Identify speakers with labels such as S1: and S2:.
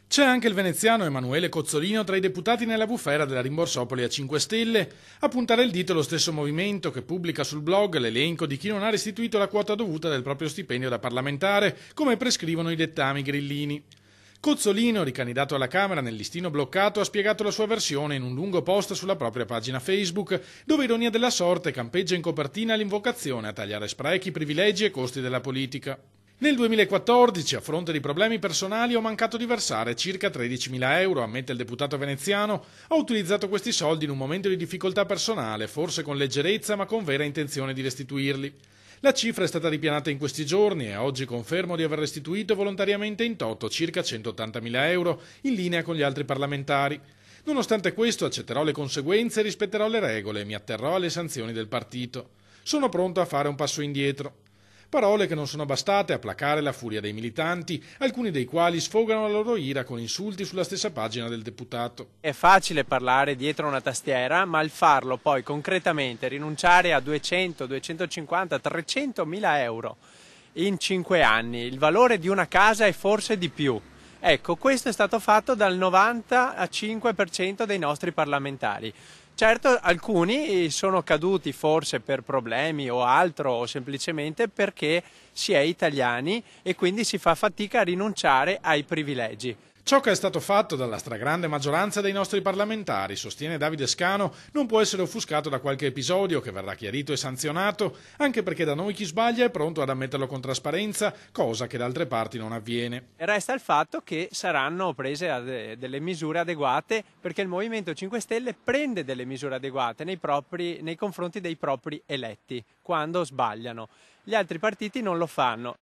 S1: C'è anche il veneziano Emanuele Cozzolino tra i deputati nella bufera della Rimborsopoli a 5 Stelle. A puntare il dito lo stesso movimento che pubblica sul blog l'elenco di chi non ha restituito la quota dovuta del proprio stipendio da parlamentare, come prescrivono i dettami grillini. Cozzolino, ricandidato alla Camera nel listino bloccato, ha spiegato la sua versione in un lungo post sulla propria pagina Facebook, dove ironia della sorte campeggia in copertina l'invocazione a tagliare sprechi, privilegi e costi della politica. Nel 2014, a fronte di problemi personali, ho mancato di versare circa 13.000 euro, ammette il deputato veneziano. Ho utilizzato questi soldi in un momento di difficoltà personale, forse con leggerezza ma con vera intenzione di restituirli. La cifra è stata ripianata in questi giorni e oggi confermo di aver restituito volontariamente in toto circa 180.000 euro, in linea con gli altri parlamentari. Nonostante questo accetterò le conseguenze e rispetterò le regole e mi atterrò alle sanzioni del partito. Sono pronto a fare un passo indietro. Parole che non sono bastate a placare la furia dei militanti, alcuni dei quali sfogano la loro ira con insulti sulla stessa pagina del deputato.
S2: È facile parlare dietro una tastiera, ma il farlo poi concretamente, rinunciare a 200, 250, 300 mila euro in 5 anni, il valore di una casa e forse di più. Ecco, questo è stato fatto dal 95% dei nostri parlamentari. Certo, alcuni sono caduti forse per problemi o altro o semplicemente perché si è italiani e quindi si fa fatica a rinunciare ai privilegi.
S1: Ciò che è stato fatto dalla stragrande maggioranza dei nostri parlamentari, sostiene Davide Scano, non può essere offuscato da qualche episodio che verrà chiarito e sanzionato, anche perché da noi chi sbaglia è pronto ad ammetterlo con trasparenza, cosa che da altre parti non avviene.
S2: Resta il fatto che saranno prese delle misure adeguate perché il Movimento 5 Stelle prende delle misure adeguate nei confronti dei propri eletti quando sbagliano. Gli altri partiti non lo fanno.